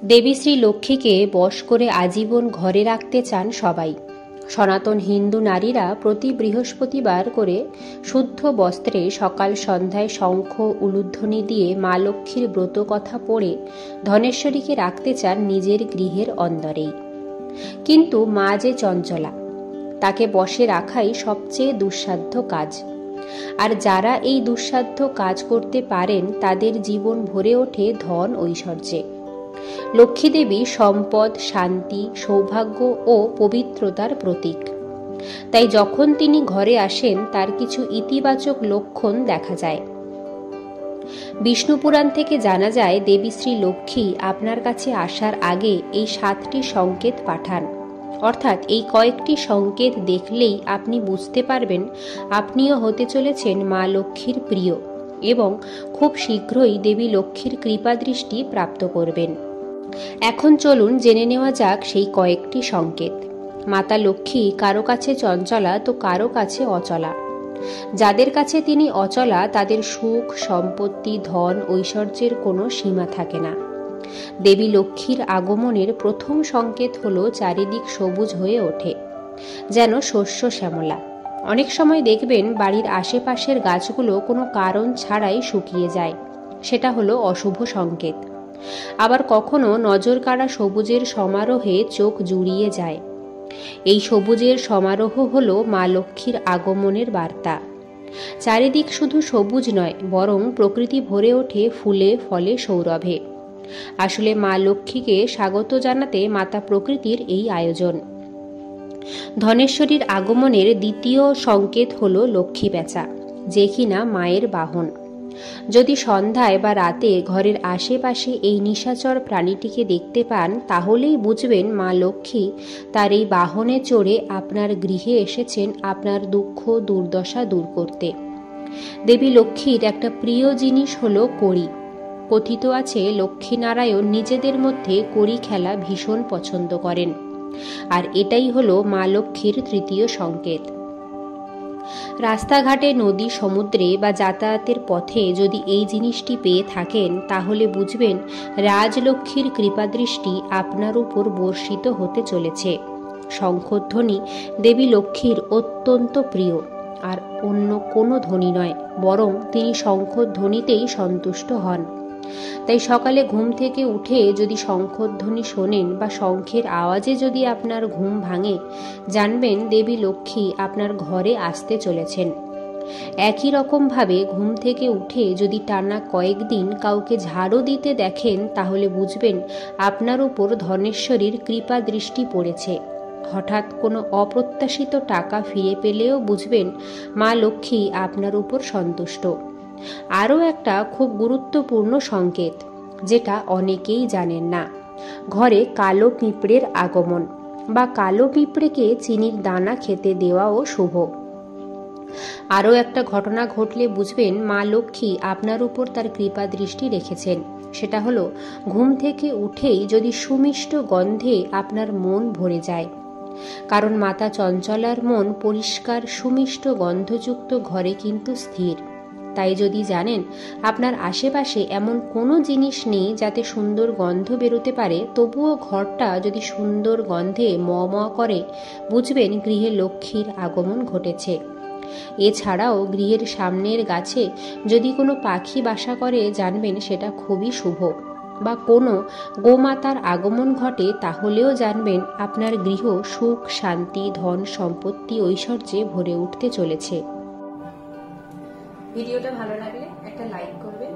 দেবী শ্রী লক্ষ্মীকে বশ করে আজীবন ঘরে রাখতে চান সবাই। সনাতন হিন্দু নারীরা প্রতি বৃহস্পতিবার করে শুদ্ধ বস্ত্রে সকাল সন্ধ্যায় শঙ্খ উলুধ্বনি দিয়ে মা লক্ষ্মীর ব্রত কথা পড়ে ধনেশ্বরীকে রাখতে চান নিজের গৃহের অন্দরেই। কিন্তু মা যে চঞ্চলা, তাকে বশে রাখাই সবচেয়ে দুঃসাধ্য কাজ। আর যারা এই দুঃসাধ্য কাজ করতে পারেন তাদের জীবন ভরে ওঠে ধন ঐশ্বর্যে। লক্ষ্মী দেবী সম্পদ, শান্তি, সৌভাগ্য ও পবিত্রতার প্রতীক। তাই যখন তিনি ঘরে আসেন তার কিছু ইতিবাচক লক্ষণ দেখা যায়। বিষ্ণু পুরাণ থেকে জানা যায় দেবী শ্রী লক্ষ্মী আপনার কাছে আসার আগে এই 7টি সংকেত পাঠান। অর্থাৎ এই কয়েকটি সংকেত দেখলেই আপনি বুঝতে পারবেন আপনিও হতে চলেছেন মা লক্ষ্মীর প্রিয় এবং খুব শীঘ্রই দেবী লক্ষ্মীর কৃপাদৃষ্টি প্রাপ্ত করবেন। এখন চলুন জেনে নেওয়া যাক সেই কয়েকটি সংকেত। মাতা লক্ষ্মী কারো কাছে চঞ্চলা তো কারো কাছে অচলা। যাদের কাছে তিনি অচলা তাদের সুখ, সম্পত্তি, ধন, ঐশ্বর্যের কোনো সীমা থাকে না। দেবী লক্ষ্মীর আগমনের প্রথম সংকেত হলো চারিদিক সবুজ হয়ে ওঠে, যেন শস্য শ্যামলা। অনেক সময় দেখবেন বাড়ির আশেপাশের গাছগুলো কোনো কারণ ছাড়াই শুকিয়ে যায়, সেটা হলো অশুভ সংকেত। আবার কখনো নজর কাড়া সবুজের সমারোহে চোখ জুড়িয়ে যায়। এই সবুজের সমারোহ হলো মা লক্ষ্মীর আগমনের বার্তা। চারিদিক শুধু সবুজ নয়, বরং প্রকৃতি ভরে ওঠে ফুলে ফলে সৌরভে। আসলে মা লক্ষ্মীকে স্বাগত জানাতে মাতা প্রকৃতির এই আয়োজন। ধনেশ্বরীর আগমনের দ্বিতীয় সংকেত হলো লক্ষ্মী প্যাঁচা, যে কিনা মায়ের বাহন। যদি সন্ধ্যায় বা রাতে ঘরের আশেপাশে এই নিশাচর প্রাণীটিকে দেখতে পান তাহলেই বুঝবেন মা লক্ষ্মী তার এই বাহনে চড়ে আপনার গৃহে এসেছেন আপনার দুঃখ দুর্দশা দূর করতে। দেবী লক্ষ্মীর একটা প্রিয় জিনিস হলো কড়ি। কথিত আছে লক্ষ্মীনারায়ণ নিজেদের মধ্যে কড়ি খেলা ভীষণ পছন্দ করেন, আর এটাই হলো মা লক্ষ্মীর তৃতীয় সংকেত। রাস্তাঘাটে, নদী, সমুদ্রে বা যাতায়াতের পথে যদি এই জিনিসটি পেয়ে থাকেন তাহলে বুঝবেন রাজলক্ষ্মীর কৃপাদৃষ্টি আপনার উপর বর্ষিত হতে চলেছে। শঙ্খধ্বনি দেবী লক্ষ্মীর অত্যন্ত প্রিয়, আর অন্য কোনো ধ্বনি নয়, বরং তিনি শঙ্খধ্বনিতেই সন্তুষ্ট হন। তাই সকালে ঘুম থেকে উঠে যদি শঙ্খধ্বনি শোনেন বা শঙ্খের আওয়াজে যদি আপনার ঘুম ভাঙে, জানবেন দেবী লক্ষ্মী আপনার ঘরে আসতে চলেছেন। একই রকমভাবে ঘুম থেকে উঠে যদি টানা কয়েকদিন কাউকে ঝাড়ু দিতে দেখেন তাহলে বুঝবেন আপনার উপর ধনেশ্বরীর কৃপা দৃষ্টি পড়েছে। হঠাৎ কোনো অপ্রত্যাশিত টাকা ফিরে পেলেও বুঝবেন মা লক্ষ্মী আপনার উপর সন্তুষ্ট। আরও একটা খুব গুরুত্বপূর্ণ সংকেত, যেটা অনেকেই জানেন না, ঘরে কালো পিঁপড়ের আগমন বা কালো পিঁপড়েকে চিনির দানা খেতে দেওয়াও শুভ। আরও একটা ঘটনা ঘটলে বুঝবেন মা লক্ষ্মী আপনার উপর তার কৃপা দৃষ্টি রেখেছেন। সেটা হলো ঘুম থেকে উঠেই যদি সুমিষ্ট গন্ধে আপনার মন ভরে যায়। কারণ মাতা চঞ্চলার মন পরিষ্কার সুমিষ্ট গন্ধযুক্ত ঘরে কিন্তু স্থির। তাই যদি জানেন আপনার আশেপাশে এমন কোনো জিনিস নেই যাতে সুন্দর গন্ধ বেরোতে পারে, তবুও ঘরটা যদি সুন্দর গন্ধে ম করে, বুঝবেন গৃহে লক্ষ্মীর আগমন ঘটেছে। এছাড়াও গৃহের সামনের গাছে যদি কোনো পাখি বাসা করে, জানবেন সেটা খুবই শুভ। বা কোনো গোমাতার আগমন ঘটে তাহলেও জানবেন আপনার গৃহ সুখ, শান্তি, ধন, সম্পত্তি, ঐশ্বর্যে ভরে উঠতে চলেছে। ভিডিওটা ভালো লাগলে একটা লাইক করবেন।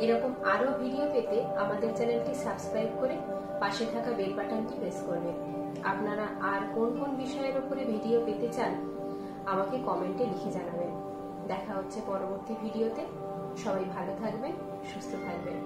এরকম আরো ভিডিও পেতে আমাদের চ্যানেলটি সাবস্ক্রাইব করে পাশে থাকা বেল বাটনটি প্রেস করবেন। আপনারা আর কোন কোন বিষয়ের উপরে ভিডিও পেতে চান আমাকে কমেন্টে লিখে জানাবেন। দেখা হচ্ছে পরবর্তী ভিডিওতে। সবাই ভালো থাকবেন, সুস্থ থাকবেন।